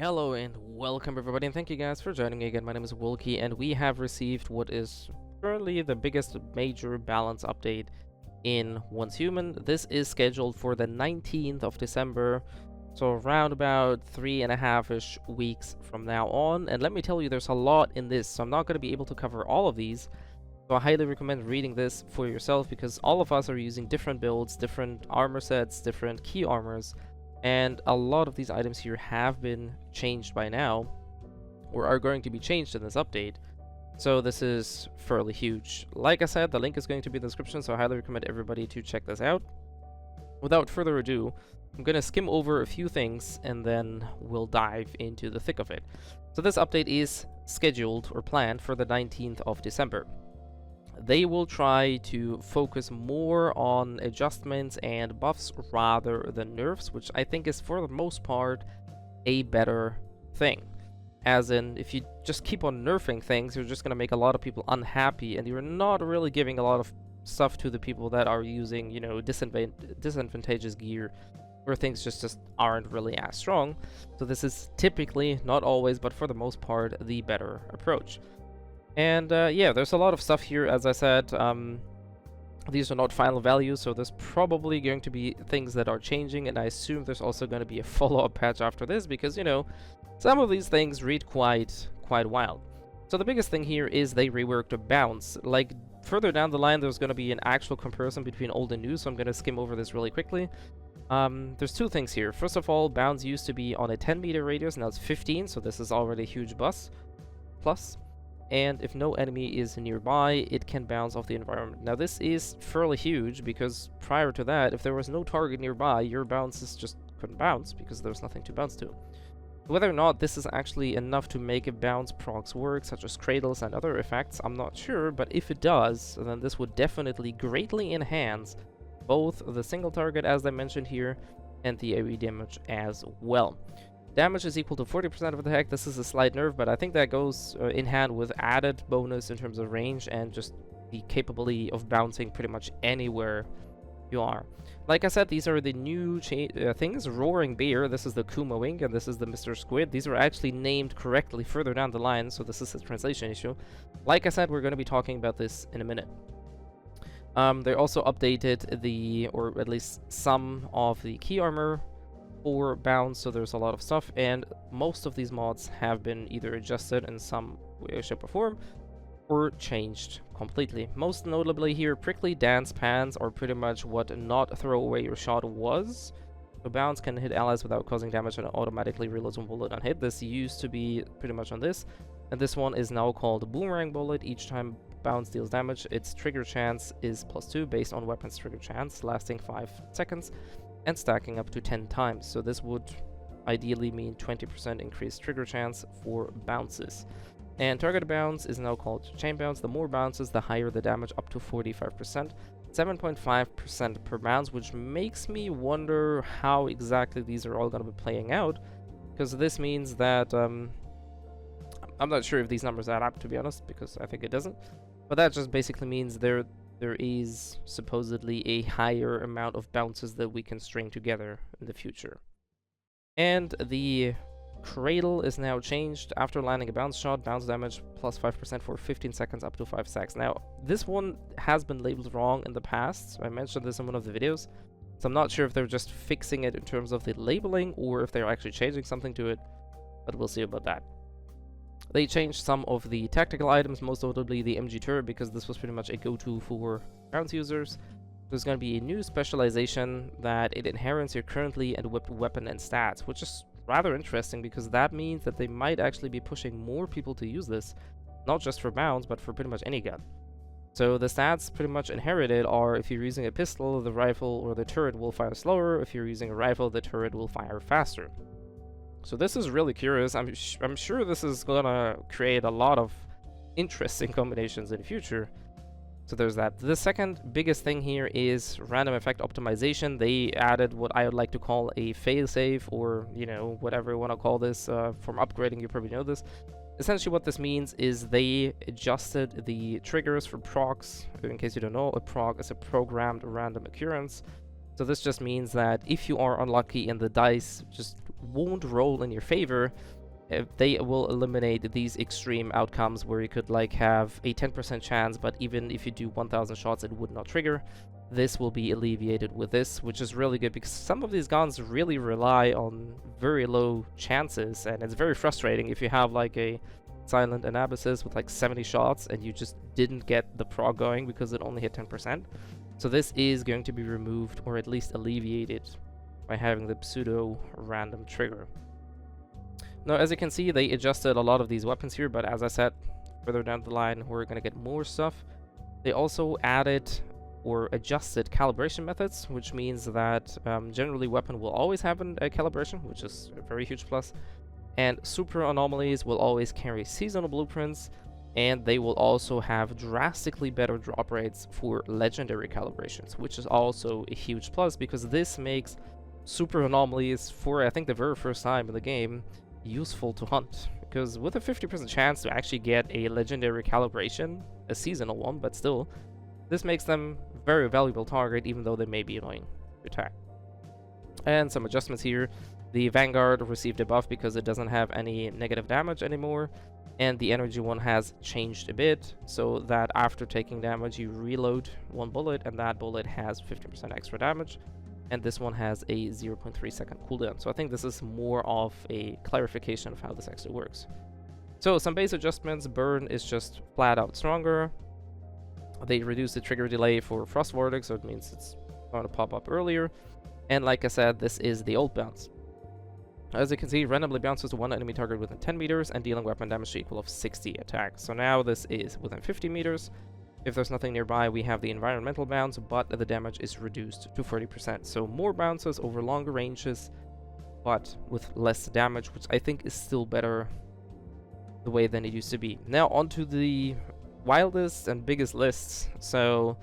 Hello and welcome everybody, and thank you guys for joining me again. My name is Wilky, and we have received what is currently the biggest major balance update in Once Human. This is scheduled for the 19th of December, so around about 3.5-ish weeks from now on. And let me tell you, there's a lot in this, so I'm not going to be able to cover all of these. So I highly recommend reading this for yourself, because all of us are using different builds, different armor sets, different key armors. And a lot of these items here have been changed by now, or are going to be changed in this update. So this is fairly huge. Like I said, the link is going to be in the description, so I highly recommend everybody to check this out. Without further ado, I'm going to skim over a few things, and then we'll dive into the thick of it. So this update is scheduled or planned for the 19th of December. They will try to focus more on adjustments and buffs rather than nerfs, which I think is for the most part a better thing. As in, if you just keep on nerfing things, you're just going to make a lot of people unhappy, and you're not really giving a lot of stuff to the people that are using, you know, disadvantageous gear, where things just aren't really as strong. So this is typically, not always, but for the most part, the better approach. And yeah, there's a lot of stuff here. As I said, these are not final values, so there's probably going to be things that are changing, and I assume there's also going to be a follow-up patch after this, because, you know, some of these things read quite wild. So the biggest thing here is they reworked the bounce. Like, further down the line, there's going to be an actual comparison between old and new, so I'm going to skim over this really quickly. There's two things here. First of all, bounce used to be on a 10-meter radius, now it's 15, so this is already a huge plus. And if no enemy is nearby, it can bounce off the environment. Now this is fairly huge, because prior to that, if there was no target nearby, your bounces just couldn't bounce, because there's nothing to bounce to. Whether or not this is actually enough to make a bounce procs work, such as cradles and other effects, I'm not sure, but if it does, then this would definitely greatly enhance both the single target, as I mentioned here, and the AoE damage as well. Damage is equal to 40% of attack. This is a slight nerf, but I think that goes in hand with added bonus in terms of range and just the capability of bouncing pretty much anywhere you are. Like I said, these are the new things. Roaring Bear, this is the Kuma Wink, and this is the Mr. Squid. These are actually named correctly further down the line, so this is a translation issue. Like I said, we're going to be talking about this in a minute. They also updated or at least some of the key armor for bounce, so there's a lot of stuff, and most of these mods have been either adjusted in some way, shape, or form, or changed completely. Most notably here, prickly dance pans are pretty much what not throw away your shot was. So bounce can hit allies without causing damage and automatically reloads one bullet on hit. This used to be pretty much on this, and this one is now called boomerang bullet. Each time bounce deals damage, its trigger chance is +2 based on weapon's trigger chance, lasting 5 seconds. And stacking up to 10 times. So this would ideally mean 20% increased trigger chance for bounces. And target bounce is now called chain bounce. The more bounces, the higher the damage, up to 45%. 7.5% per bounce, which makes me wonder how exactly these are all going to be playing out. Because this means that, I'm not sure if these numbers add up, to be honest, because I think it doesn't. But that just basically means there is supposedly a higher amount of bounces that we can string together in the future. And the cradle is now changed. After landing a bounce shot, bounce damage plus 5% for 15 seconds up to 5 stacks. Now, this one has been labeled wrong in the past. I mentioned this in one of the videos. So I'm not sure if they're just fixing it in terms of the labeling, or if they're actually changing something to it, but we'll see about that. They changed some of the tactical items, most notably the MG turret, because this was pretty much a go-to for bounce users. There's going to be a new specialization that it inherits your currently equipped weapon and stats, which is rather interesting, because that means that they might actually be pushing more people to use this, not just for bounce, but for pretty much any gun. So the stats pretty much inherited are, if you're using a pistol, the rifle or the turret will fire slower. If you're using a rifle, the turret will fire faster. So this is really curious. I'm sure this is gonna create a lot of interesting combinations in the future. So there's that. The second biggest thing here is random effect optimization. They added what I would like to call a failsafe, or, you know, whatever you want to call this. From upgrading, you probably know this. Essentially what this means is they adjusted the triggers for procs. In case you don't know, a proc is a programmed random occurrence. So this just means that if you are unlucky and the dice just won't roll in your favor, they will eliminate these extreme outcomes where you could like have a 10% chance, but even if you do 1000 shots it would not trigger. This will be alleviated with this, which is really good because some of these guns really rely on very low chances, and it's very frustrating if you have like a silent anabasis with like 70 shots and you just didn't get the prog going because it only hit 10%. So this is going to be removed, or at least alleviated, by having the pseudo random trigger. Now, as you can see, they adjusted a lot of these weapons here, but as I said, further down the line, we're going to get more stuff. They also added or adjusted calibration methods, which means that generally weapon will always have a calibration, which is a very huge plus. And super anomalies will always carry seasonal blueprints, and they will also have drastically better drop rates for legendary calibrations, which is also a huge plus because this makes super anomalies for, I think, the very first time in the game useful to hunt. Because with a 50% chance to actually get a legendary calibration, a seasonal one, but still, this makes them very valuable target, even though they may be annoying to attack. And some adjustments here. The Vanguard received a buff because it doesn't have any negative damage anymore, and the energy one has changed a bit, so that after taking damage you reload one bullet, and that bullet has 50% extra damage, and this one has a 0.3 second cooldown. So I think this is more of a clarification of how this actually works. So some base adjustments. Burn is just flat out stronger. They reduced the trigger delay for Frost Vortex, so it means it's going to pop up earlier. And like I said, this is the old bounce. As you can see, randomly bounces to one enemy target within 10 meters and dealing weapon damage to equal of 60 attacks. So now this is within 50 meters. If there's nothing nearby, we have the environmental bounce, but the damage is reduced to 40%. So more bounces over longer ranges, but with less damage, which I think is still better the way than it used to be. Now onto the wildest and biggest lists. So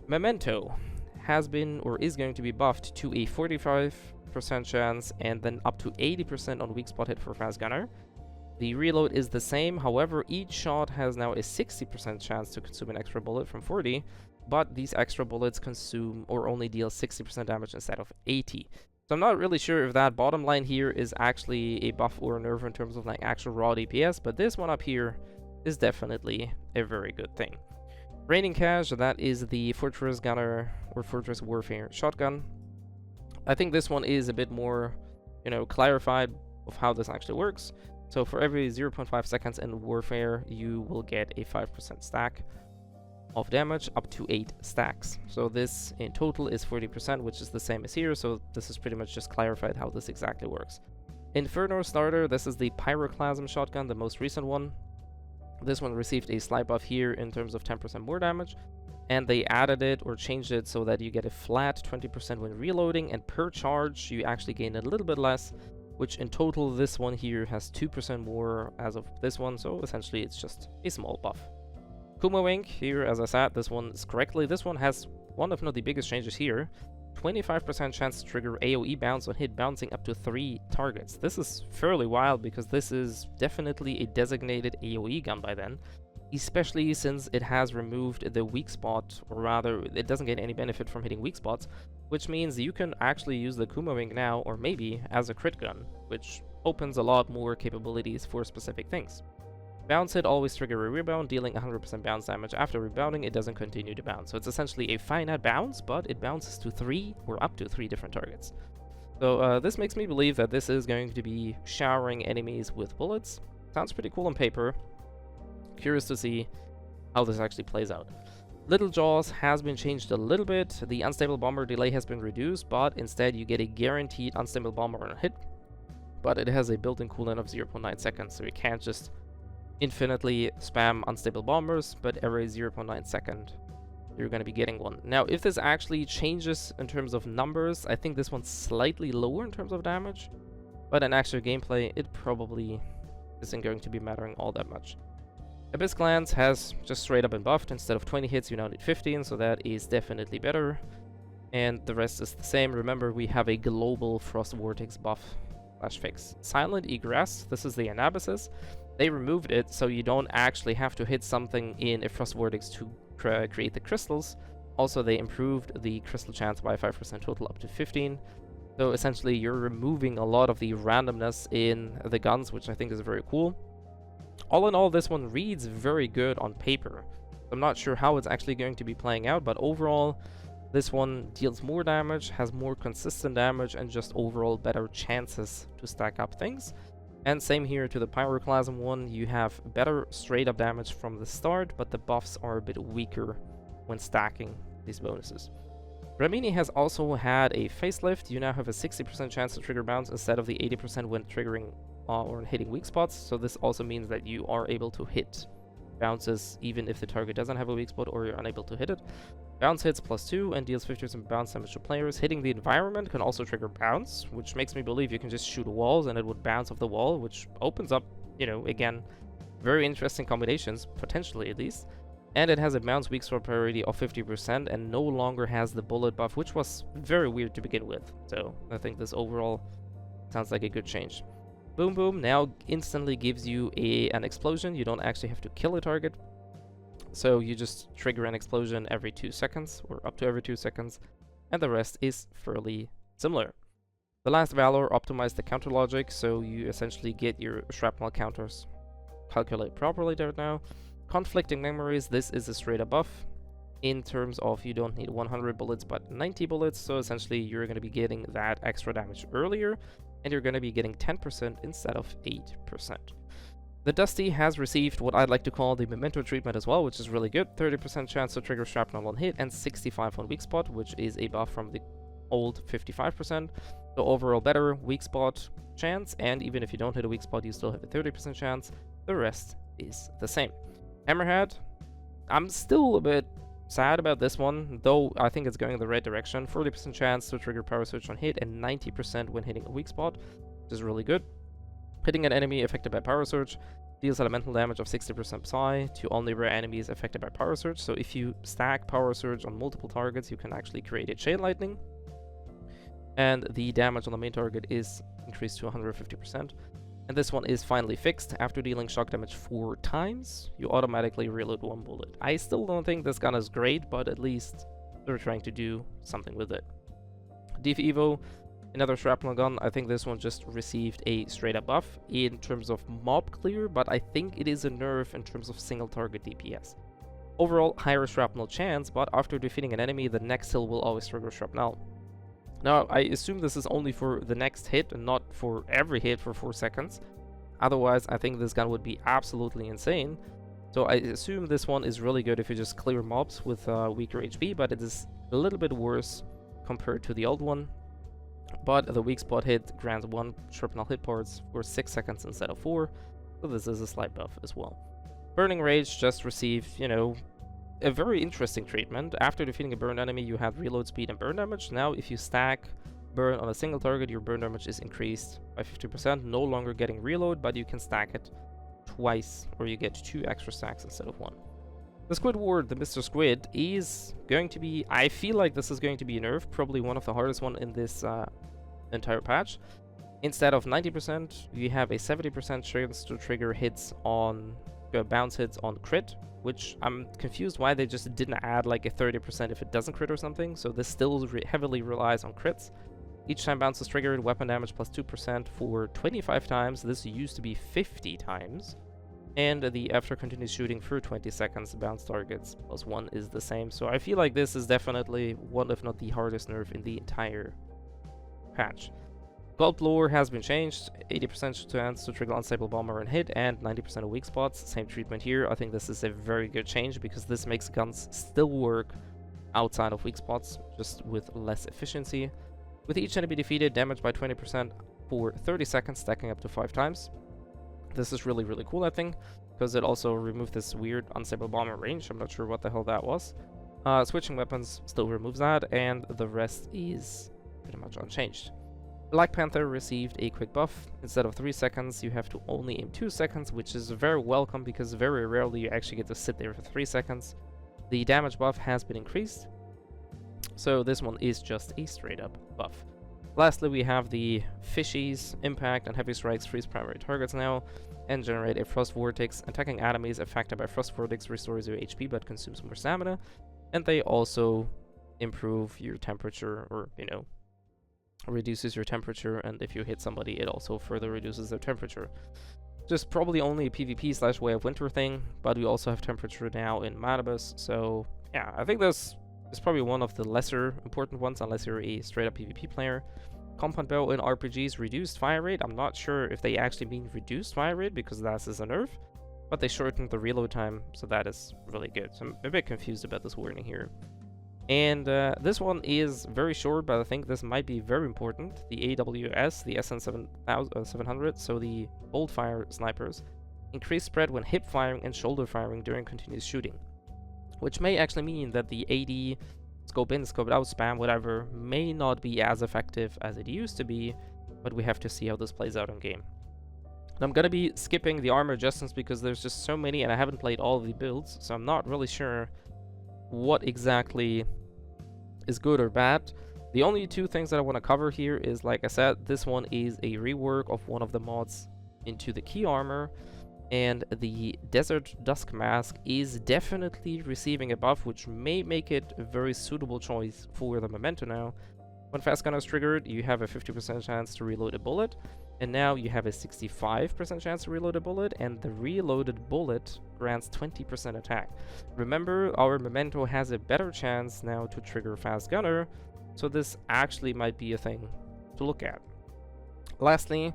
Memento has been or is going to be buffed to a 45% chance and then up to 80% on weak spot hit for fast gunner. The reload is the same, however each shot has now a 60% chance to consume an extra bullet from 40, but these extra bullets consume or only deal 60% damage instead of 80. So I'm not really sure if that bottom line here is actually a buff or a nerf in terms of like actual raw DPS, but this one up here is definitely a very good thing. Raining Cash, that is the Fortress Gunner or Fortress Warfare shotgun. I think this one is a bit more, clarified of how this actually works. So for every 0.5 seconds in Warfare, you will get a 5% stack of damage up to 8 stacks. So this in total is 40%, which is the same as here. So this is pretty much just clarified how this exactly works. Inferno Starter, this is the Pyroclasm shotgun, the most recent one. This one received a slight buff here in terms of 10% more damage. And they added it or changed it so that you get a flat 20% when reloading, and per charge you actually gain a little bit less, which in total this one here has 2% more as of this one, so essentially it's just a small buff. Kuma Wink here, as I said, this one is correctly. This one has one of not the biggest changes here. 25% chance to trigger AoE bounce on hit, bouncing up to 3 targets. This is fairly wild because this is definitely a designated AoE gun by then, especially since it has removed the weak spot, or rather it doesn't get any benefit from hitting weak spots, which means you can actually use the Kuma Wink now, or maybe as a crit gun, which opens a lot more capabilities for specific things. Bounce hit always trigger a rebound, dealing 100% bounce damage. After rebounding, it doesn't continue to bounce. So it's essentially a finite bounce, but it bounces to 3 or up to 3 different targets. So this makes me believe that this is going to be showering enemies with bullets. Sounds pretty cool on paper. Curious to see how this actually plays out. Little Jaws has been changed a little bit. The unstable bomber delay has been reduced, but instead you get a guaranteed unstable bomber on a hit, but it has a built-in cooldown of 0.9 seconds, so you can't just infinitely spam unstable bombers, but every 0.9 second you're going to be getting one. Now, if this actually changes in terms of numbers, I think this one's slightly lower in terms of damage, but in actual gameplay it probably isn't going to be mattering all that much. Abyss Glance has just straight up been buffed. Instead of 20 hits, you now need 15, so that is definitely better. And the rest is the same. Remember, we have a global Frost Vortex buff / fix. Silent Egress, this is the Anabasis. They removed it, so you don't actually have to hit something in a Frost Vortex to create the crystals. Also, they improved the crystal chance by 5% total up to 15. So essentially, you're removing a lot of the randomness in the guns, which I think is very cool. All in all, this one reads very good on paper. I'm not sure how it's actually going to be playing out, but overall, this one deals more damage, has more consistent damage, and just overall better chances to stack up things. And same here to the Pyroclasm one, you have better straight up damage from the start, but the buffs are a bit weaker when stacking these bonuses. Rini has also had a facelift. You now have a 60% chance to trigger bounce instead of the 80% when triggering or hitting weak spots. So this also means that you are able to hit bounces even if the target doesn't have a weak spot or you're unable to hit it. Bounce hits +2 and deals 50% bounce damage to players. Hitting the environment can also trigger bounce, which makes me believe you can just shoot walls and it would bounce off the wall, which opens up, you know, again, very interesting combinations, potentially at least. And it has a bounce weak spot priority of 50% and no longer has the bullet buff, which was very weird to begin with. So I think this overall sounds like a good change. Boom Boom now instantly gives you an explosion. You don't actually have to kill a target. So you just trigger an explosion every 2 seconds, or up to every 2 seconds, and the rest is fairly similar. The last Valor optimized the counter logic, so you essentially get your shrapnel counters calculated properly there now. Conflicting Memories, this is a straight up buff in terms of you don't need 100 bullets but 90 bullets, so essentially you're going to be getting that extra damage earlier, and you're going to be getting 10% instead of 8%. The Dusty has received what I'd like to call the Memento treatment as well, which is really good. 30% chance to trigger shrapnel on hit and 65 on weak spot, which is a buff from the old 55%. So overall better weak spot chance, and even if you don't hit a weak spot, you still have a 30% chance. The rest is the same. Hammerhead, I'm still a bit sad about this one, though I think it's going in the right direction. 40% chance to trigger power switch on hit and 90% when hitting a weak spot, which is really good. Hitting an enemy affected by Power Surge deals elemental damage of 60% Psi to all neighbor enemies affected by Power Surge. So if you stack Power Surge on multiple targets, you can actually create a Chain Lightning. And the damage on the main target is increased to 150%. And this one is finally fixed. After dealing shock damage 4 times, you automatically reload 1 bullet. I still don't think this gun is great, but at least they're trying to do something with it. Div Evo, another shrapnel gun. I think this one just received a straight up buff in terms of mob clear, but I think it is a nerf in terms of single target DPS. Overall, higher shrapnel chance, but after defeating an enemy, the next hill will always trigger shrapnel. Now, I assume this is only for the next hit and not for every hit for 4 seconds. Otherwise, I think this gun would be absolutely insane. So I assume this one is really good if you just clear mobs with weaker HP, but it is a little bit worse compared to the old one. But the weak spot hit grants 1 shrapnel hit parts for 6 seconds instead of 4, so this is a slight buff as well. Burning Rage just received, you know, a very interesting treatment. After defeating a burned enemy, you had reload speed and burn damage. Now, if you stack burn on a single target, your burn damage is increased by 50%, no longer getting reload, but you can stack it twice, or you get 2 extra stacks instead of 1. The Squidward, the Mr. Squid, is going to be, I feel like this is going to be a nerf, probably one of the hardest one in this entire patch. Instead of 90%, you have a 70% chance to trigger hits on, bounce hits on crit, which I'm confused why they just didn't add like a 30% if it doesn't crit or something, so this still heavily relies on crits. Each time bounce is triggered, weapon damage +2% for 25 times, this used to be 50 times. And the after continuous shooting for 20 seconds, bounce targets +1 is the same. So I feel like this is definitely one, if not the hardest nerf in the entire patch. Gold lore has been changed, 80% chance to trigger unstable bomber and hit, and 90% of weak spots. Same treatment here. I think this is a very good change because this makes guns still work outside of weak spots, just with less efficiency. With each enemy defeated, damage by 20% for 30 seconds, stacking up to 5 times. This is really, really cool, I think, because it also removed this weird unstable bomber range. I'm not sure what the hell that was. Switching weapons still removes that, and the rest is pretty much unchanged. Black Panther received a quick buff. Instead of 3 seconds, you have to only aim 2 seconds, which is very welcome because very rarely you actually get to sit there for 3 seconds. The damage buff has been increased, so this one is just a straight up buff. Lastly, we have the Fishies. Impact and heavy strikes freeze primary targets now and generate a Frost Vortex. Attacking enemies affected by Frost Vortex restores your HP but consumes more stamina. and they also improve your temperature, or reduces your temperature, and if you hit somebody it also further reduces their temperature. Just probably only a PvP / Way of Winter thing, but we also have temperature now in Manibus, so yeah, I think this is probably one of the lesser important ones unless you're a straight up PvP player. Compound Bow in RPGs reduced fire rate. I'm not sure if they actually mean reduced fire rate because that is a nerf, but they shortened the reload time, so that is really good. So I'm a bit confused about this wording here. And this one is very short, but I think this might be very important. The AWS, the SN700, so the bolt fire snipers, increase spread when hip firing and shoulder firing during continuous shooting, which may actually mean that the AD scope in, scope out spam, whatever, may not be as effective as it used to be, but we have to see how this plays out in game. And I'm gonna be skipping the armor adjustments because there's just so many and I haven't played all of the builds, so I'm not really sure what exactly is good or bad. The only two things that I want to cover here is, like I said, this one is a rework of one of the mods into the key armor, and the Desert Dusk mask is definitely receiving a buff which may make it a very suitable choice for the Momento now. When fast gunner is triggered, you have a 50% chance to reload a bullet, and now you have a 65% chance to reload a bullet, and the reloaded bullet grants 20% attack. Remember, our Momento has a better chance now to trigger fast gunner, so this actually might be a thing to look at. Lastly,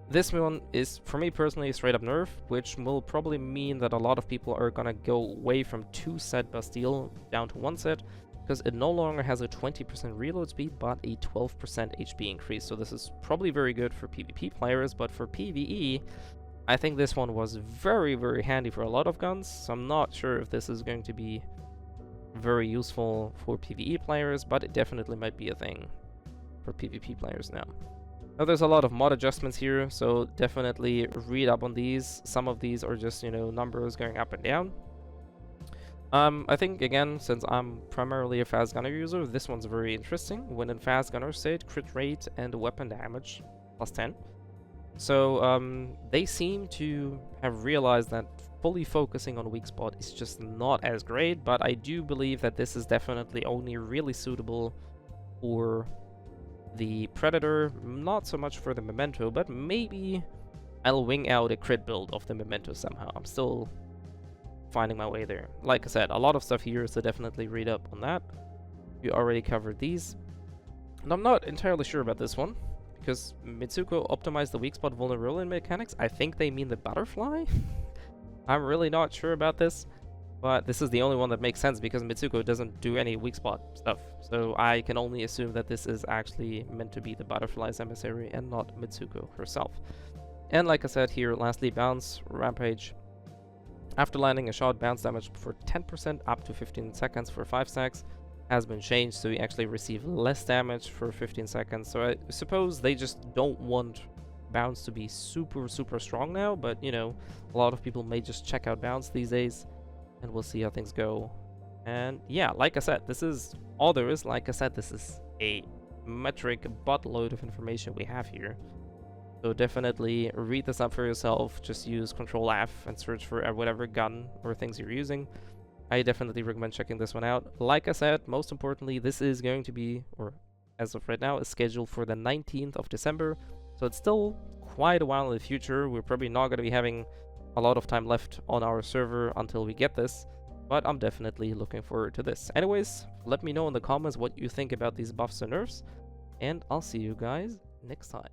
this one is, for me personally, a straight up nerf, which will probably mean that a lot of people are gonna go away from 2-set Bastille down to 1-set, because it no longer has a 20% reload speed, but a 12% HP increase. So this is probably very good for PvP players, but for PvE, I think this one was very, very handy for a lot of guns. So I'm not sure if this is going to be very useful for PvE players, but it definitely might be a thing for PvP players now. Now there's a lot of mod adjustments here, so definitely read up on these. Some of these are just, numbers going up and down. I think, again, since I'm primarily a fast gunner user, this one's very interesting. When in fast gunner state, crit rate and weapon damage +10. So they seem to have realized that fully focusing on weak spot is just not as great, but I do believe that this is definitely only really suitable for the Predator, not so much for the Memento, but maybe I'll wing out a crit build of the Memento somehow. I'm still finding my way there. Like I said, a lot of stuff here, so definitely read up on that. We already covered these. And I'm not entirely sure about this one, because Mitsuko optimized the weak spot vulnerability mechanics. I think they mean the butterfly? I'm really not sure about this, but this is the only one that makes sense because Mitsuko doesn't do any weak spot stuff. So I can only assume that this is actually meant to be the butterfly's emissary and not Mitsuko herself. And like I said here, lastly, bounce, Rampage. After landing a shot, bounce damage for 10% up to 15 seconds for 5 stacks has been changed, so you actually receive less damage for 15 seconds. So I suppose they just don't want bounce to be super strong now, but a lot of people may just check out bounce these days, and we'll see how things go. And yeah, like I said, this is all there is. Like I said, this is a metric buttload of information we have here. So definitely read this up for yourself. Just use Control F and search for whatever gun or things you're using. I definitely recommend checking this one out. Like I said, most importantly, this is going to be, or as of right now, is scheduled for the 19th of December. So it's still quite a while in the future. We're probably not going to be having a lot of time left on our server until we get this, but I'm definitely looking forward to this. Anyways, let me know in the comments what you think about these buffs and nerfs, and I'll see you guys next time.